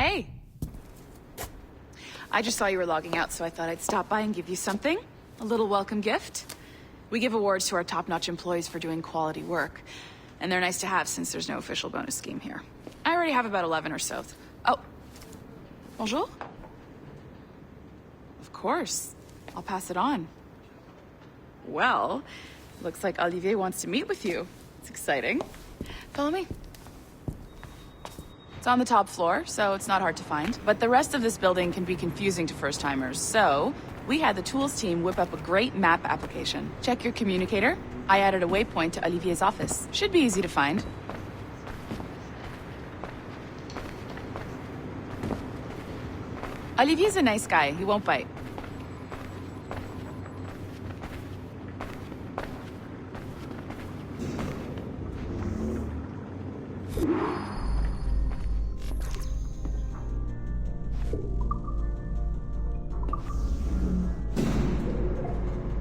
Hey. I just saw you were logging out, so I thought I'd stop by and give you something. A little welcome gift. We give awards to our top-notch employees for doing quality work. And they're nice to have since there's no official bonus scheme here. I already have about 11 or so. Oh. Bonjour? Of course. I'll pass it on. Well, looks like Olivier wants to meet with you. It's exciting. Follow me. It's on the top floor, so it's not hard to find. But the rest of this building can be confusing to first-timers, so we had the tools team whip up a great map application. Check your communicator. I added a waypoint to Olivier's office. Should be easy to find. Olivier's a nice guy. He won't bite.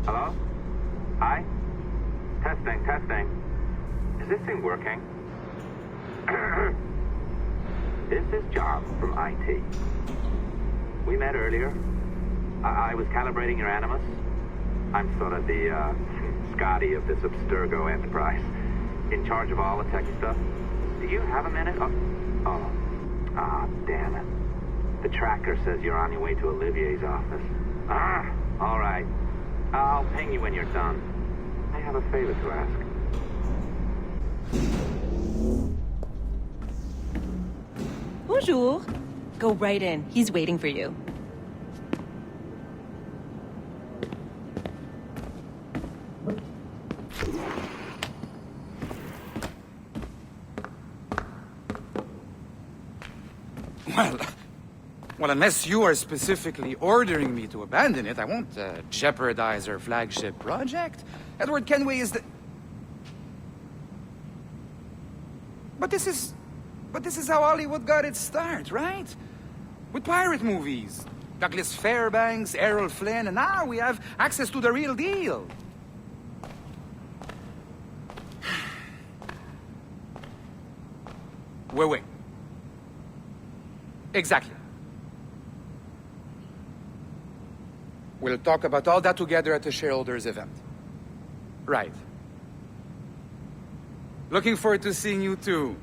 Hello? Hi? Testing. Is this thing working? This is John from IT. We met earlier. I was calibrating your Animus. I'm sort of the, Scotty of this Abstergo enterprise. In charge of all the tech stuff. Do you have a minute? Damn it. The tracker says you're on your way to Olivier's office. All right. I'll ping you when you're done. I have a favor to ask. Bonjour. Go right in. He's waiting for you. Well, unless you are specifically ordering me to abandon it, I won't jeopardize our flagship project. Edward Kenway is the... But this is how Hollywood got its start, right? With pirate movies. Douglas Fairbanks, Errol Flynn, and now we have access to the real deal. Wait. Exactly. We'll talk about all that together at the shareholders event. Right. Looking forward to seeing you too.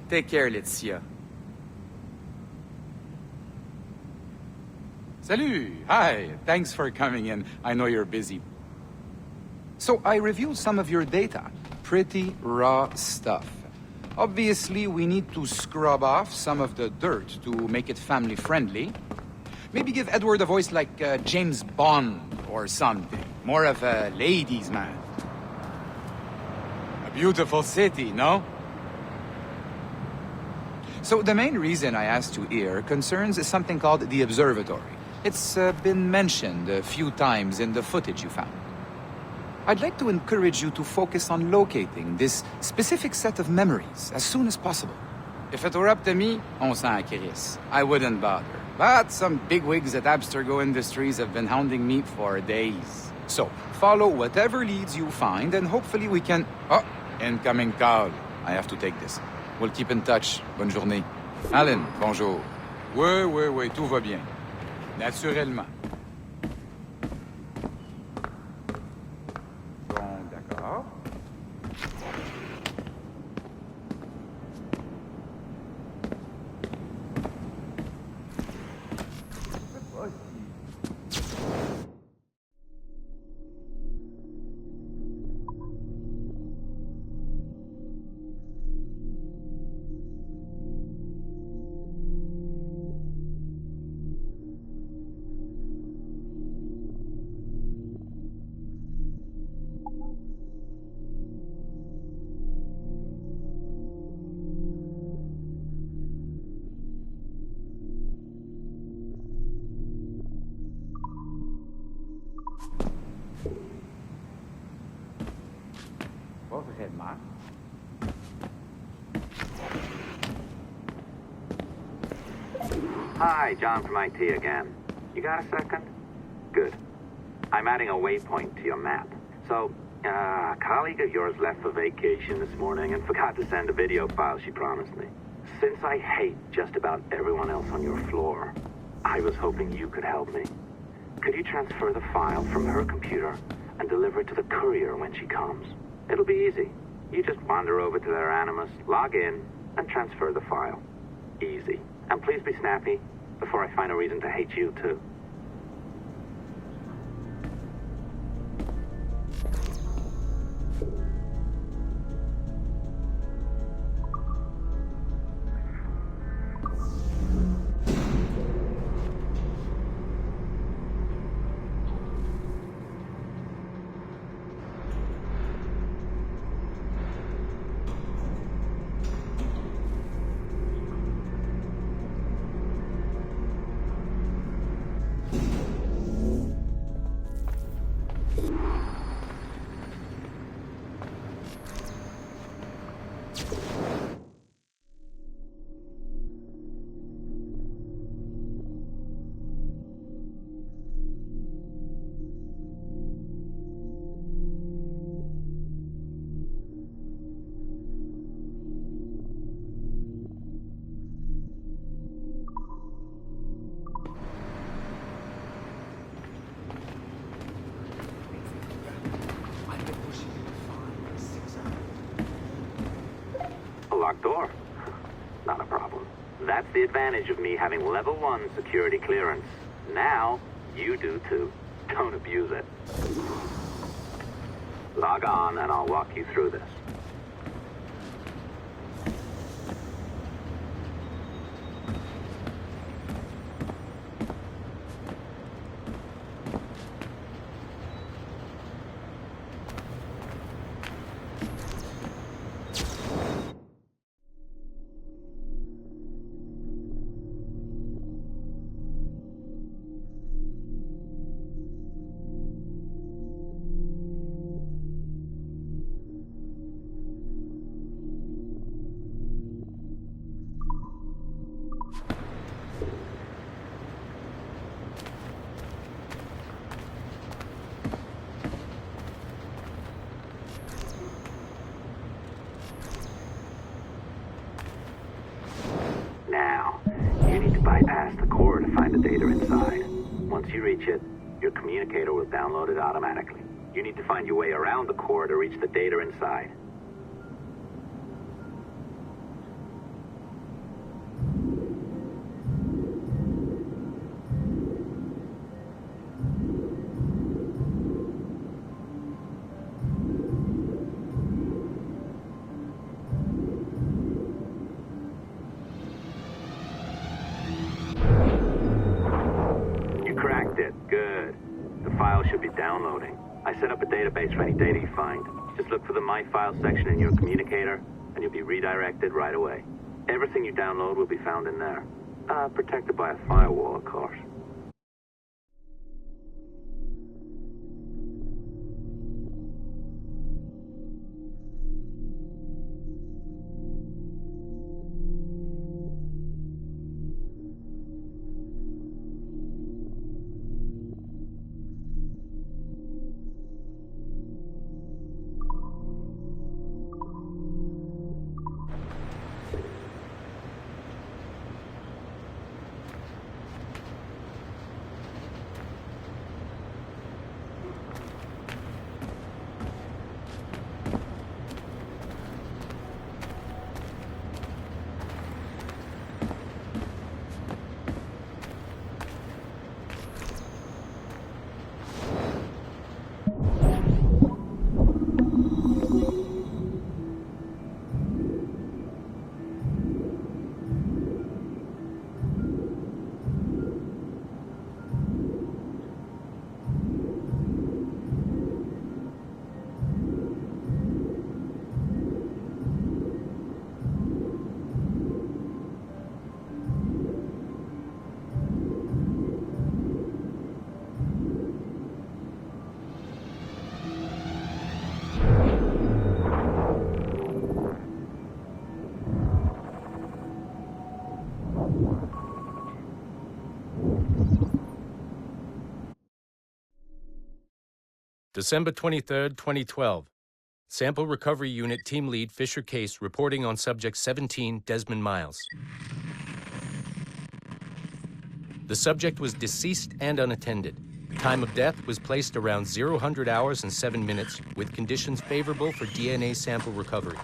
Take care, Laetitia. Salut! Hi! Thanks for coming in. I know you're busy. So I reviewed some of your data. Pretty raw stuff. Obviously, we need to scrub off some of the dirt to make it family-friendly. Maybe give Edward a voice like James Bond or something. More of a ladies' man. A beautiful city, no? So the main reason I asked you here concerns something called the observatory. It's been mentioned a few times in the footage you found. I'd like to encourage you to focus on locating this specific set of memories as soon as possible. If it were up to me, on s'en crisse. I wouldn't bother. But some bigwigs at Abstergo Industries have been hounding me for days. So, follow whatever leads you find and hopefully we can... Oh, incoming call. I have to take this. We'll keep in touch. Bonne journée. Alan, bonjour. Oui, tout va bien. Naturellement. Bon, d'accord. Overhead, Mark. Hi, John from IT again. You got a second? Good. I'm adding a waypoint to your map. So, a colleague of yours left for vacation this morning and forgot to send a video file she promised me. Since I hate just about everyone else on your floor, I was hoping you could help me. Could you transfer the file from her computer and deliver it to the courier when she comes? It'll be easy. You just wander over to their Animus, log in, and transfer the file. Easy. And please be snappy before I find a reason to hate you, too. A locked door? Not a problem. That's the advantage of me having level 1 security clearance. Now, you do too. Don't abuse it. Log on and I'll walk you through this. Now, you need to bypass the core to find the data inside. Once you reach it, your communicator will download it automatically. You need to find your way around the core to reach the data inside. Cracked it. Good. The file should be downloading. I set up a database for any data you find. Just look for the My Files section in your communicator, and you'll be redirected right away. Everything you download will be found in there. Protected by a firewall, of course. December 23rd, 2012. Sample Recovery Unit Team Lead Fisher Case reporting on Subject 17, Desmond Miles. The subject was deceased and unattended. The time of death was placed around 00 hours and 7 minutes, with conditions favorable for DNA sample recovery.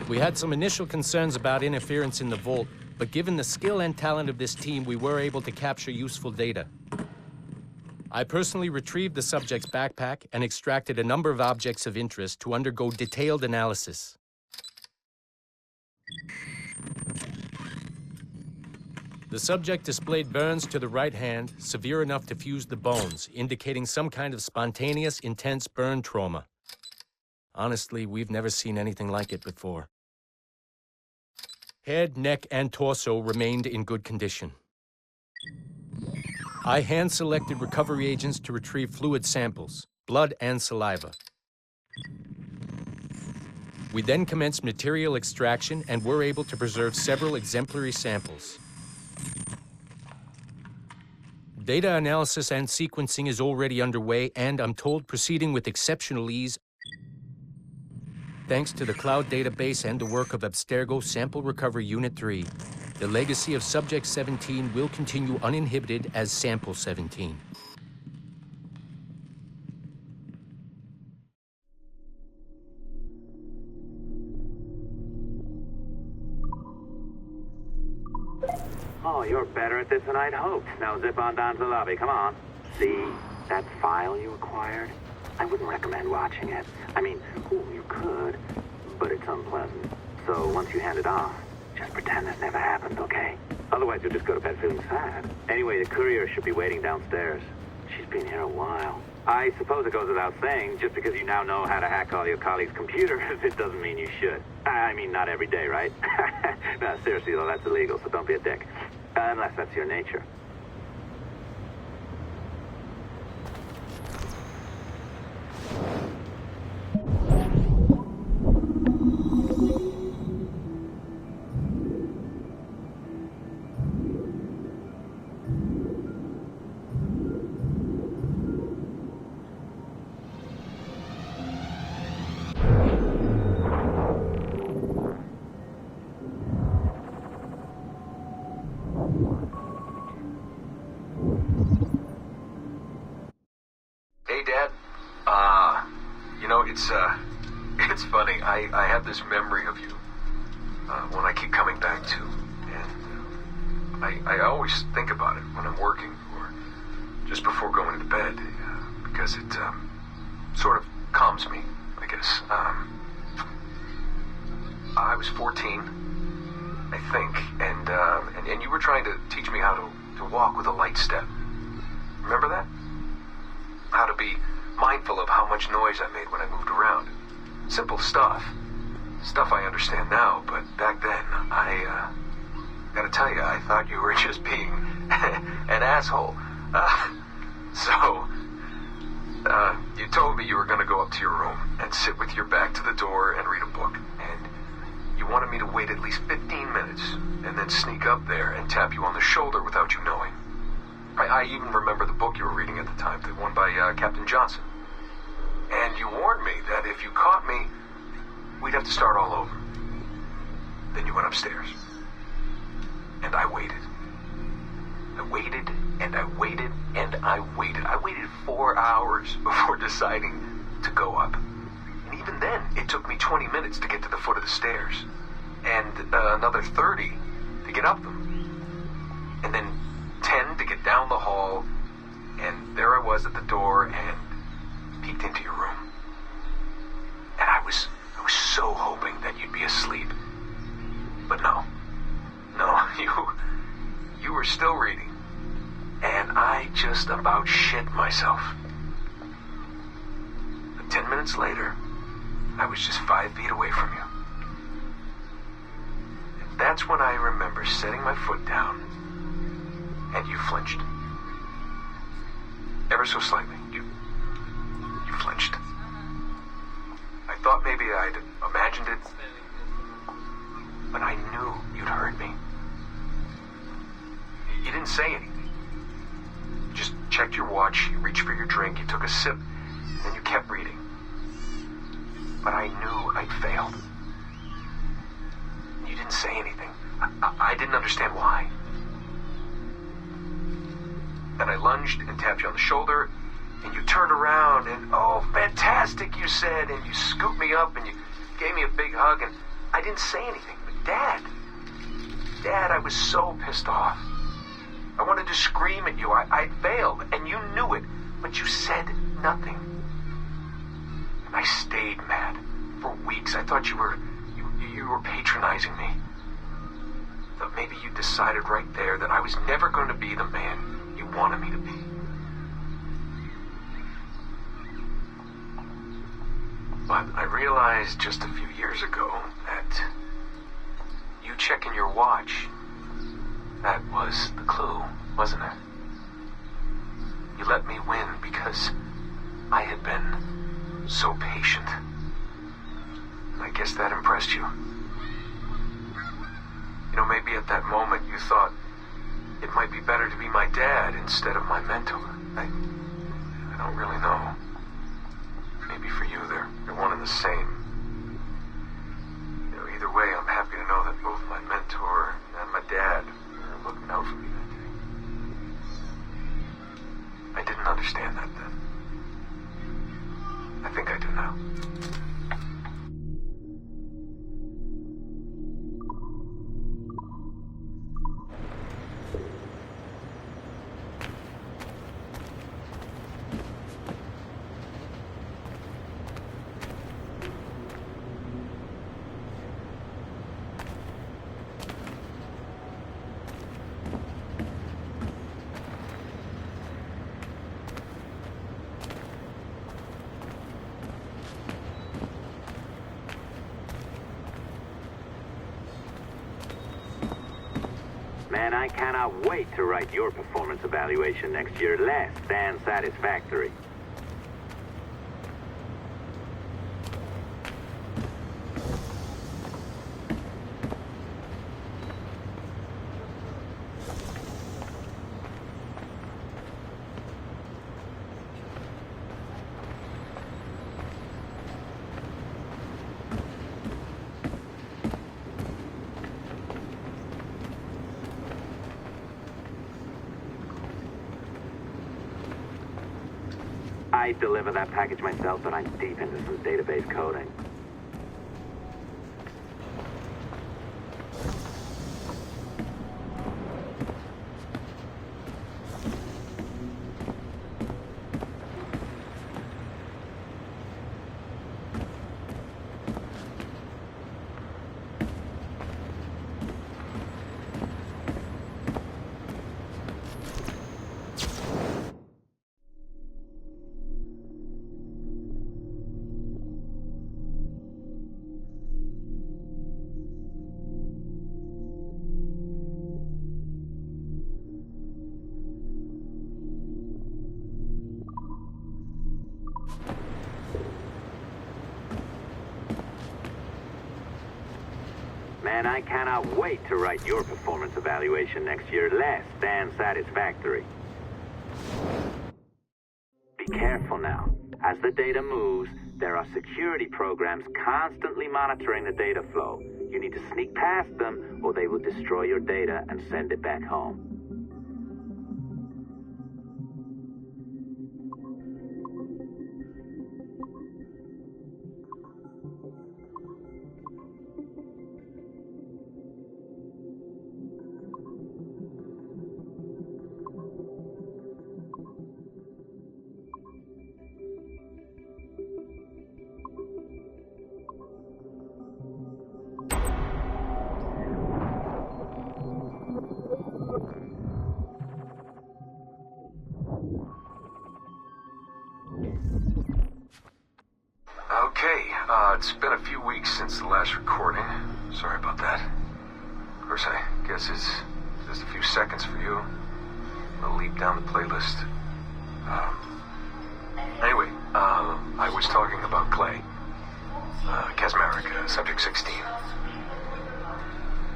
We had some initial concerns about interference in the vault, but given the skill and talent of this team, we were able to capture useful data. I personally retrieved the subject's backpack and extracted a number of objects of interest to undergo detailed analysis. The subject displayed burns to the right hand, severe enough to fuse the bones, indicating some kind of spontaneous, intense burn trauma. Honestly, we've never seen anything like it before. Head, neck, and torso remained in good condition. I hand-selected recovery agents to retrieve fluid samples, blood and saliva. We then commenced material extraction and were able to preserve several exemplary samples. Data analysis and sequencing is already underway, and I'm told proceeding with exceptional ease. Thanks to the cloud database and the work of Abstergo Sample Recovery Unit 3, the legacy of Subject 17 will continue uninhibited as Sample 17. Oh, you're better at this than I'd hoped. Now zip on down to the lobby. Come on. See that file you acquired? I wouldn't recommend watching it. I mean, you could, but it's unpleasant. So once you hand it off, just pretend this never happened, okay? Otherwise, you'll just go to bed feeling sad. Anyway, the courier should be waiting downstairs. She's been here a while. I suppose it goes without saying, just because you now know how to hack all your colleagues' computers, it doesn't mean you should. I mean, not every day, right? No, seriously, though, that's illegal, so don't be a dick. Unless that's your nature. Hey, Dad. It's funny. I have this memory of you, one I keep coming back to, and I always think about it when I'm working or just before going to bed, because it sort of calms me, I guess. I was 14, I think, and you were trying to teach me how to walk with a light step. Remember that? How to be mindful of how much noise I made when I moved around. Simple stuff. Stuff I understand now, but back then, I gotta tell you, I thought you were just being an asshole. You told me you were gonna go up to your room and sit with your back to the door and read a book. And you wanted me to wait at least 15 minutes and then sneak up there and tap you on the shoulder without you knowing. I even remember the book you were reading at the time, the one by Captain Johnson. And you warned me that if you caught me, we'd have to start all over. Then you went upstairs. And I waited. I waited, and I waited, and I waited. I waited 4 hours before deciding to go up. And even then, it took me 20 minutes to get to the foot of the stairs. And another 30 to get up them. And then 10 to get down the hall, and there I was at the door and peeked into your room. And I was so hoping that you'd be asleep. But no, you were still reading, and I just about shit myself. But 10 minutes later, I was just 5 feet away from you. And that's when I remember setting my foot down. And you flinched. Ever so slightly. You flinched. I thought maybe I'd imagined it, but I knew you'd heard me. You didn't say anything. You just checked your watch, you reached for your drink, you took a sip, and then you kept reading. but I knew I'd failed. You didn't say anything. I didn't understand why. Then I lunged and tapped you on the shoulder, and you turned around, and oh, fantastic, you said, and you scooped me up, and you gave me a big hug, and I didn't say anything. But Dad, I was so pissed off. I wanted to scream at you. I'd failed, and you knew it, but you said nothing. And I stayed mad for weeks. I thought you were patronizing me. Thought maybe you decided right there that I was never going to be the man you wanted me to be. But I realized just a few years ago that you checking your watch, that was the clue, wasn't it? You let me win because I had been so patient. And I guess that impressed you. You know, maybe at that moment you thought it might be better to be my dad instead of my mentor. I don't really know. Maybe for you they're one and the same. You know, either way, I'm happy to know that both my mentor and my dad are looking out for me that day. I didn't understand that then. I think I do now. Man, I cannot wait to write your performance evaluation next year less than satisfactory. I deliver that package myself, but I'm deep into some database coding. Man, I cannot wait to write your performance evaluation next year less than satisfactory. Be careful now. As the data moves, there are security programs constantly monitoring the data flow. You need to sneak past them, or they will destroy your data and send it back home. It's been a few weeks since the last recording. Sorry about that. Of course, I guess it's just a few seconds for you. I'll leap down the playlist. Anyway, I was talking about Clay. Casmeric, Subject 16.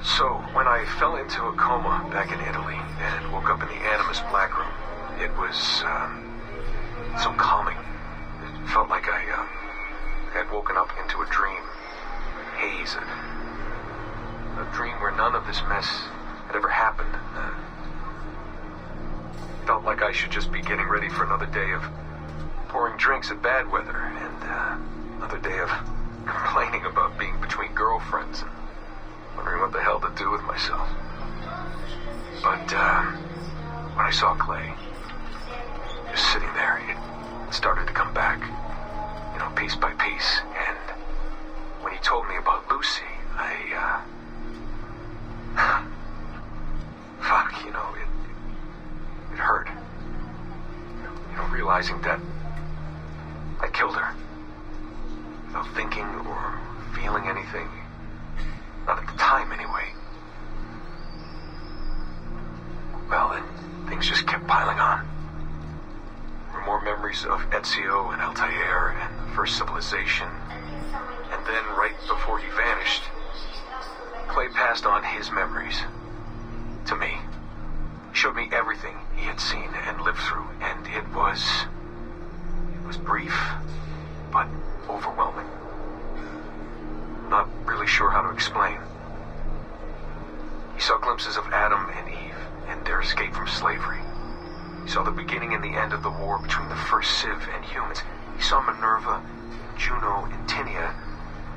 So, when I fell into a coma back in Italy and woke up in the Animus Black Room, it was so calming. It felt like I had woken up into a dream. Haze. A dream where none of this mess had ever happened. Felt like I should just be getting ready for another day of pouring drinks at bad weather, and another day of complaining about being between girlfriends and wondering what the hell to do with myself. But when I saw Clay, just sitting there, it started to come back, piece by piece. And when he told me about Lucy, it hurt. Realizing that I killed her without thinking or feeling anything. Not at the time, anyway. Well, then things just kept piling on. There were more memories of Ezio and Altair and the first civilization. And then, right before he vanished, Clay passed on his memories to me. He showed me everything he had seen and lived through, and it was brief, but overwhelming. Not really sure how to explain. He saw glimpses of Adam and Eve and their escape from slavery. He saw the beginning and the end of the war between the first Civ and humans. He saw Minerva, Juno, and Tinia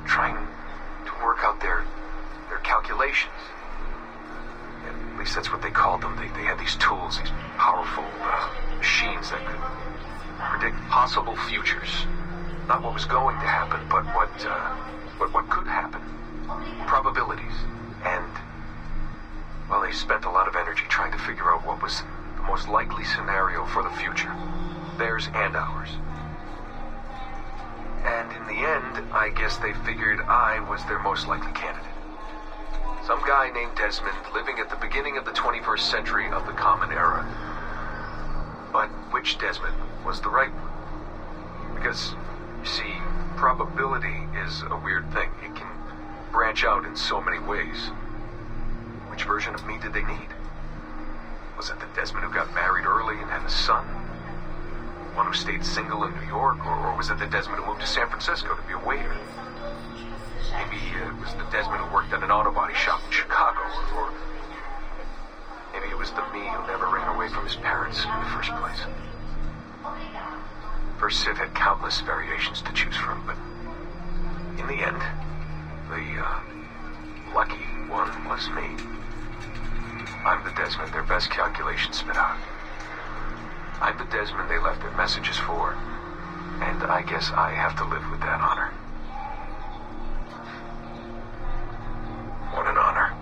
trying to work out their calculations. At least that's what they called them. They had these tools, these powerful machines that could predict possible futures. Not what was going to happen, but what could happen. Probabilities. And, well, they spent a lot of energy trying to figure out what was the most likely scenario for the future. Theirs and ours. And in the end, I guess they figured I was their most likely candidate. Some guy named Desmond living at the beginning of the 21st century of the Common Era. But which Desmond was the right one? Because, you see, probability is a weird thing. It can branch out in so many ways. Which version of me did they need? Was it the Desmond who got married early and had a son? One who stayed single in New York? Or was it the Desmond who moved to San Francisco to be a waiter? Maybe it was the Desmond who worked at an auto body shop in Chicago, or maybe it was the me who never ran away from his parents in the first place. First Civ had countless variations to choose from, but in the end, the lucky one was me. I'm the Desmond their best calculations spit out. I'm the Desmond they left their messages for, and I guess I have to live with that honor. What an honor.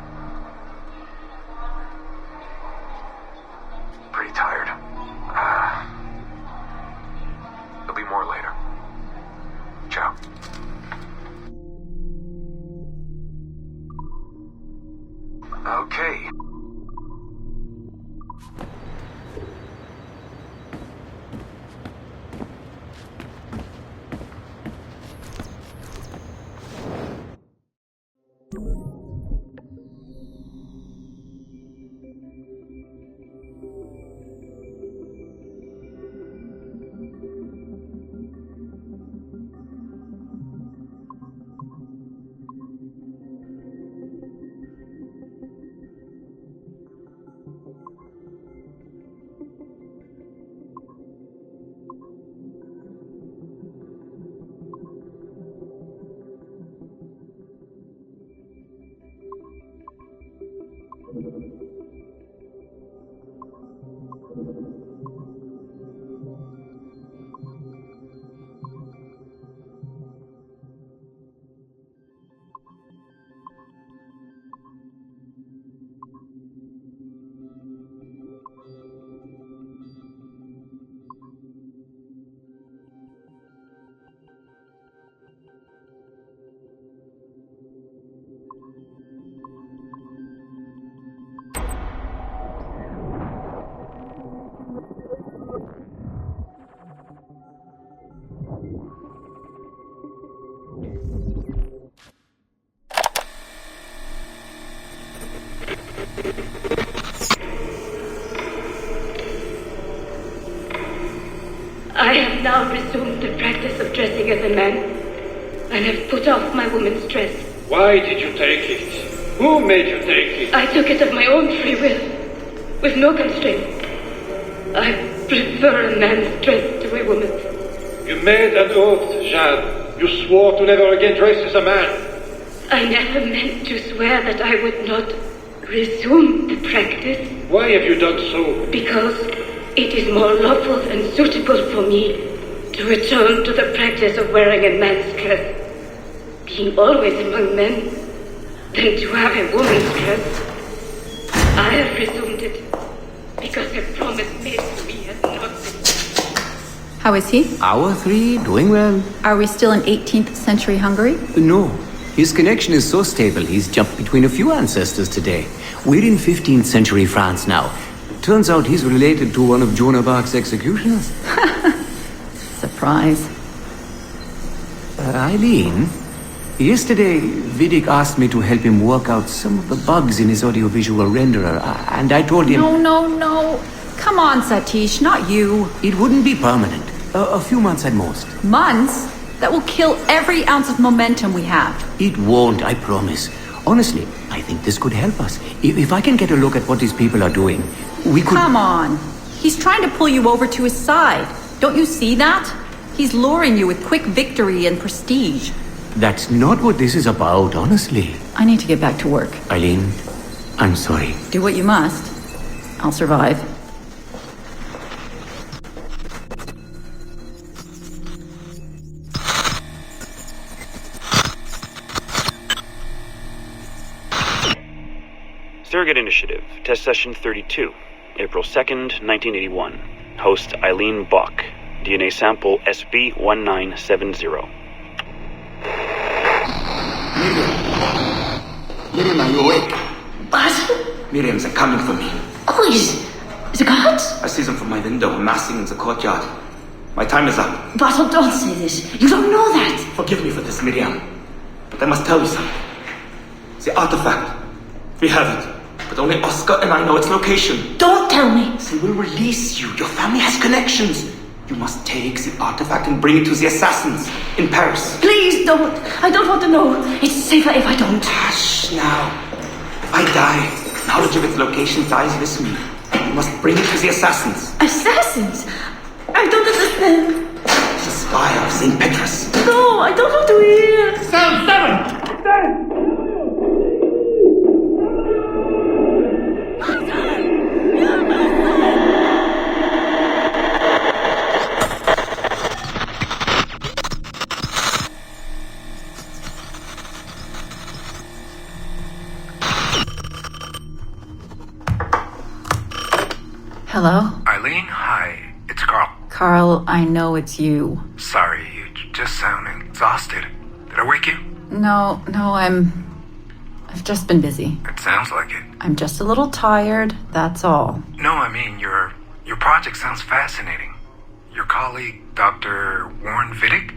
Pretty tired. There'll be more later. Ciao. Okay. I have now resumed the practice of dressing as a man. and have put off my woman's dress. Why did you take it? Who made you take it? I took it of my own free will, with no constraint. I prefer a man's dress to a woman's. You made an oath, Jeanne. You swore to never again dress as a man. I never meant to swear that I would not resume the practice. Why have you done so? Because it is more lawful and suitable for me to return to the practice of wearing a man's dress, being always among men, than to have a woman's dress. I have resumed it because a promise made to me has not been. How is he? Our three, doing well. Are we still in 18th century Hungary? No. His connection is so stable, he's jumped between a few ancestors today. We're in 15th century France now. Turns out he's related to one of Joan of Arc's executioners. Surprise. Eileen, yesterday Vidic asked me to help him work out some of the bugs in his audiovisual renderer, and I told him... No. Come on, Satish, not you. It wouldn't be permanent. A few months at most. Months? That will kill every ounce of momentum we have. It won't, I promise. Honestly, I think this could help us. If I can get a look at what these people are doing, we could... Come on. He's trying to pull you over to his side. Don't you see that? He's luring you with quick victory and prestige. That's not what this is about, honestly. I need to get back to work. Eileen, I'm sorry. Do what you must. I'll survive. Surrogate Initiative, Test Session 32, April 2nd, 1981. Host Eileen Bach. DNA sample SB1970. Miriam, are you awake? What? Miriam, they're coming for me. Oh, is it guards? I see them from my window, amassing in the courtyard. My time is up. Basil, don't say this. You don't know that. Forgive me for this, Miriam. But I must tell you something. The artifact. We have it. But only Oscar and I know its location. Don't tell me. They will release you. Your family has connections. You must take the artifact and bring it to the assassins in Paris. Please don't. I don't want to know. It's safer if I don't. Hush now. If I die, knowledge of its location dies with me. You must bring it to the assassins. Assassins? I don't understand. The spire of St. Petrus. No, I don't want to hear. Cell 7! Hello? Eileen, hi. It's Carl. Carl, I know it's you. Sorry, you're just sounding exhausted. Did I wake you? No, I've just been busy. It sounds like it. I'm just a little tired, that's all. No, I mean, your project sounds fascinating. Your colleague, Dr. Warren Vidic,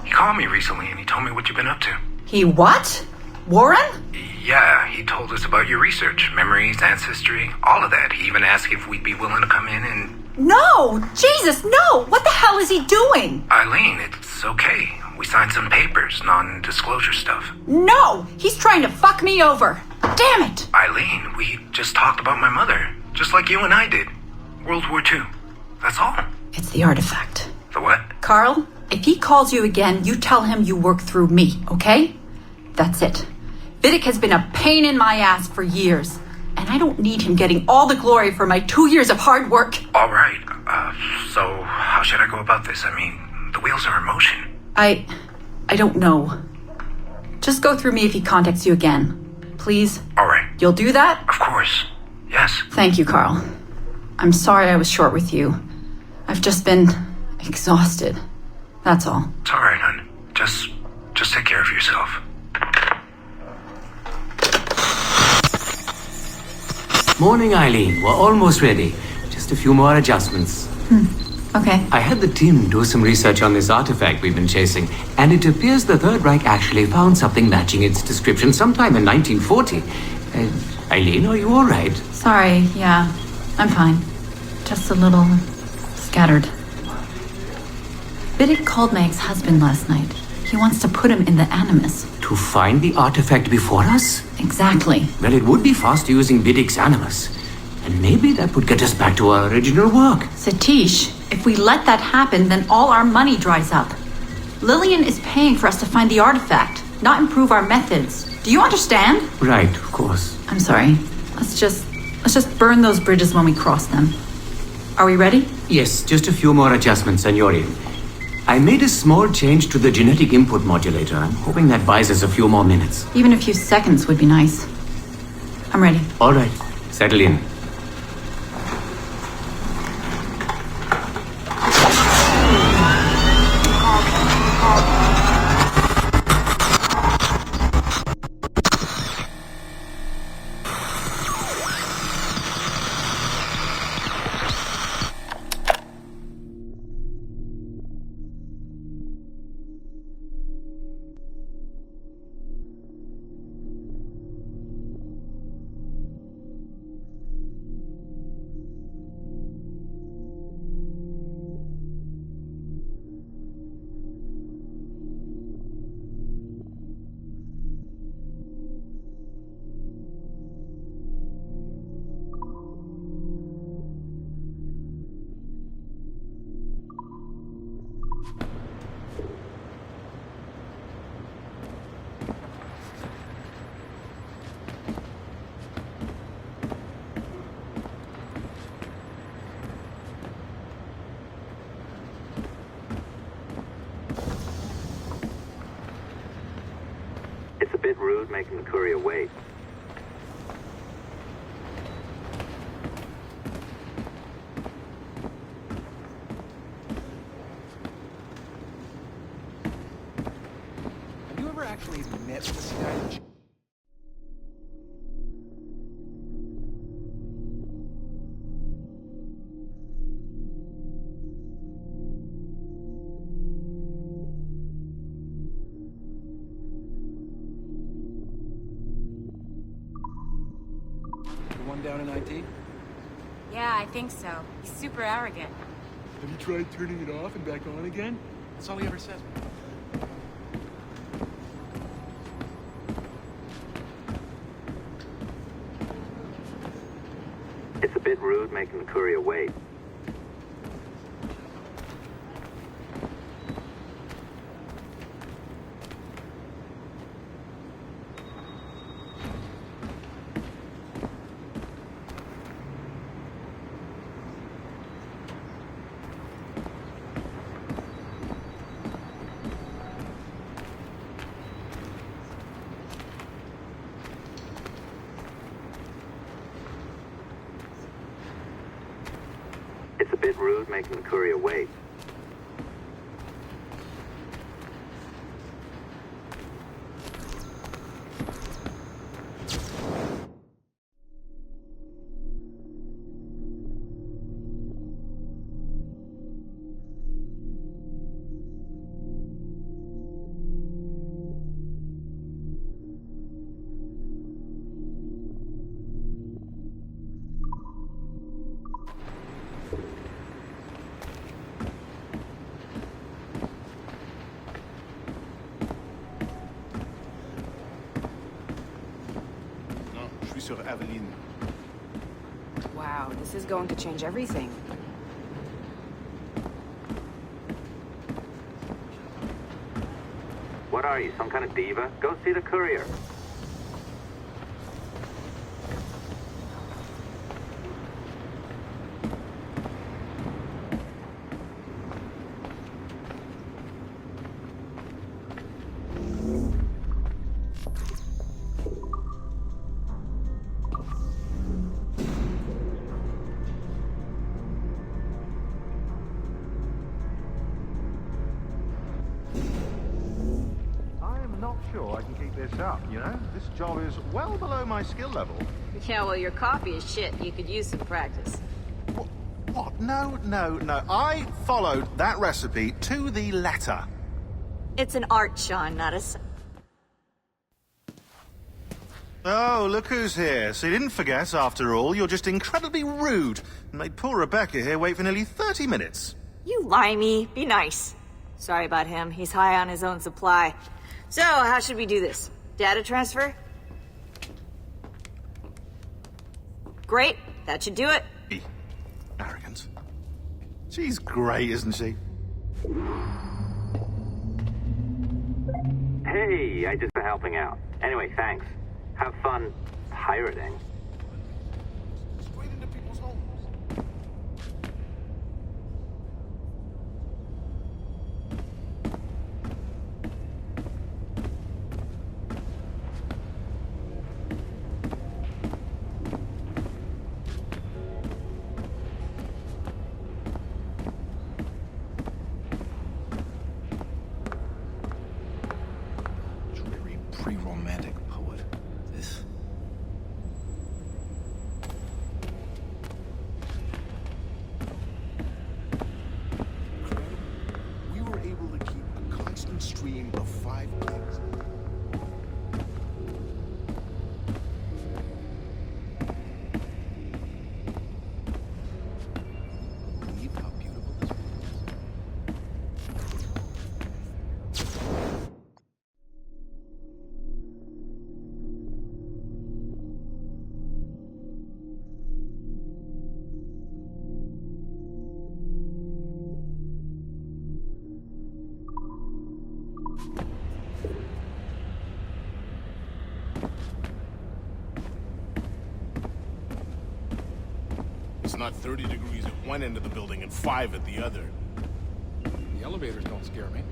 he called me recently and he told me what you've been up to. He what? Warren? Yeah, he told us about your research, memories, ancestry, all of that. He even asked if we'd be willing to come in and... No! Jesus, no! What the hell is he doing? Eileen, it's okay. We signed some papers, non-disclosure stuff. No! He's trying to fuck me over. Damn it! Eileen, we just talked about my mother, just like you and I did. World War II. That's all. It's the artifact. The what? Carl, if he calls you again, you tell him you work through me, okay? That's it. Vidic has been a pain in my ass for years, and I don't need him getting all the glory for my 2 years of hard work. All right. So how should I go about this? I mean, the wheels are in motion. I don't know. Just go through me if he contacts you again. Please? All right. You'll do that? Of course. Yes. Thank you, Carl. I'm sorry I was short with you. I've just been exhausted. That's all. It's all right, hon. Just take care of yourself. Morning, Eileen. We're almost ready. Just a few more adjustments. Okay. I had the team do some research on this artifact we've been chasing, and it appears the Third Reich actually found something matching its description sometime in 1940. Eileen, are you all right? Sorry, yeah. I'm fine. Just a little scattered. Vidic called my ex-husband last night. He wants to put him in the Animus. To find the artifact before us? Exactly. Well, it would be faster using Vidic's Animus. And maybe that would get us back to our original work. Satish, if we let that happen, then all our money dries up. Lillian is paying for us to find the artifact, not improve our methods. Do you understand? Right, of course. I'm sorry. Let's just burn those bridges when we cross them. Are we ready? Yes, just a few more adjustments, Senorian. I made a small change to the genetic input modulator. I'm hoping that buys us a few more minutes. Even a few seconds would be nice. I'm ready. All right, settle in. It's a bit rude making the courier wait. Have you ever actually met this guy? Down in IT? Yeah, I think so. He's super arrogant. Have you tried turning it off and back on again? That's all he ever says. It's a bit rude making the courier wait. It's a bit rude making the courier wait. Sur Aveline. Wow, this is going to change everything. What are you, some kind of diva? Go see the courier. Sure, I can keep this up, you know? This job is well below my skill level. Yeah, well, your coffee is shit. You could use some practice. What? No. I followed that recipe to the letter. It's an art, Sean, not a... Oh, look who's here. So you didn't forget, after all. You're just incredibly rude and made poor Rebecca here wait for nearly 30 minutes. You limey. Be nice. Sorry about him. He's high on his own supply. So, how should we do this? Data transfer? Great. That should do it. Arrogance. She's great, isn't she? Hey, I just been helping out. Anyway, thanks. Have fun pirating. Straight into people's homes. Dreary pre-romantic poet. This. We were able to keep a constant stream of 5 gigs. Believe how beautiful this It's not 30 degrees at one end of the building and 5 at the other. The elevators don't scare me.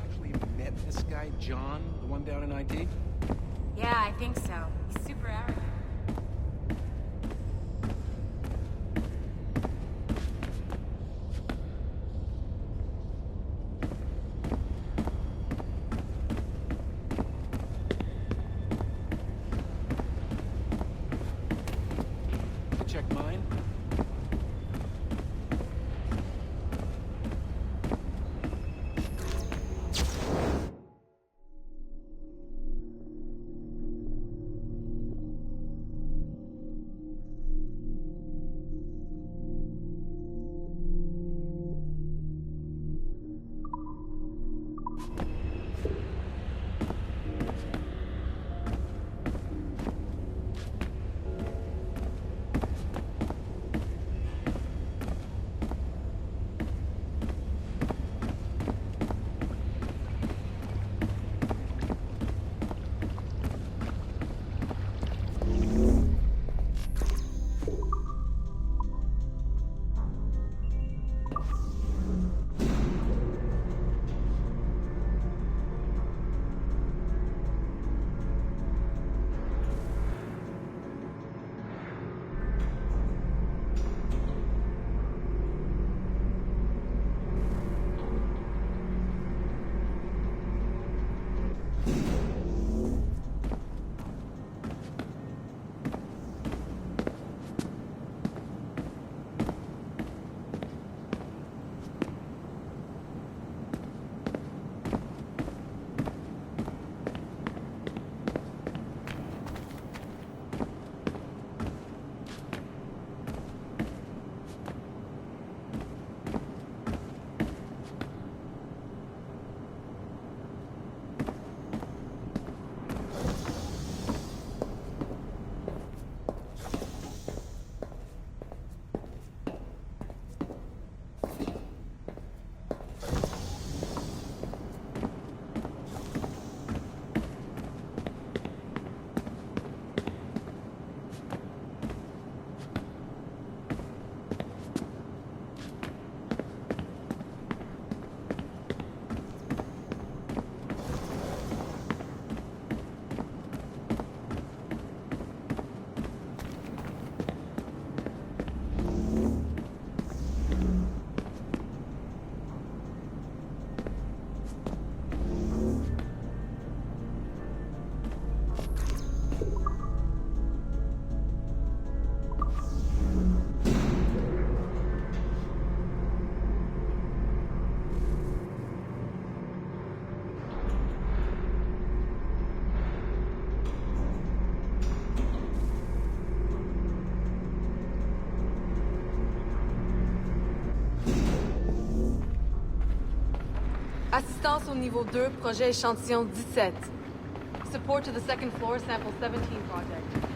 Actually met this guy, John, the one down in IT? Yeah, I think so. He's super arrogant. Check mine. Assistance au niveau 2, projet échantillon 17. Support to the second floor, sample 17 project.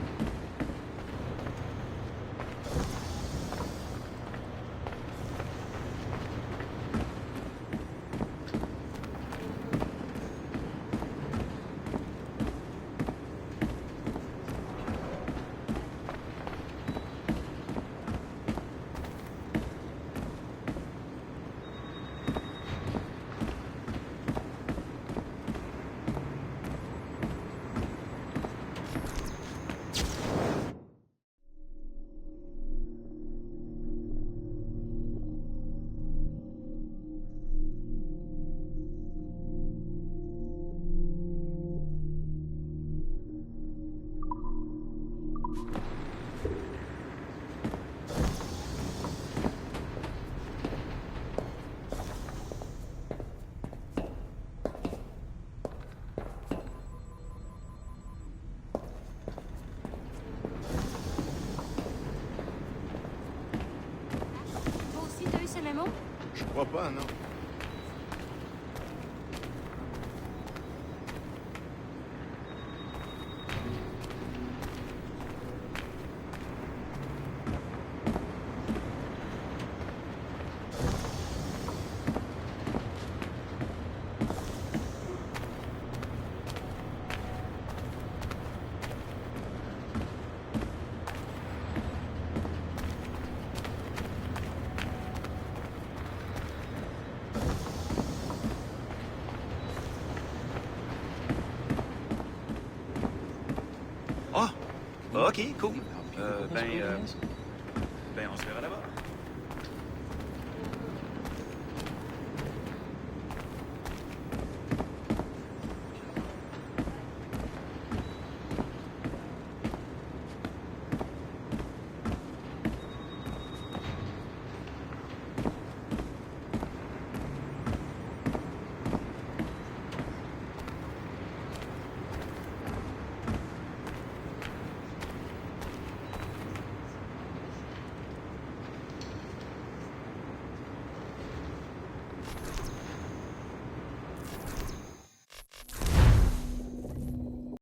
Je crois pas, non. Oh, ok, cool. Ben, on se verra là-bas.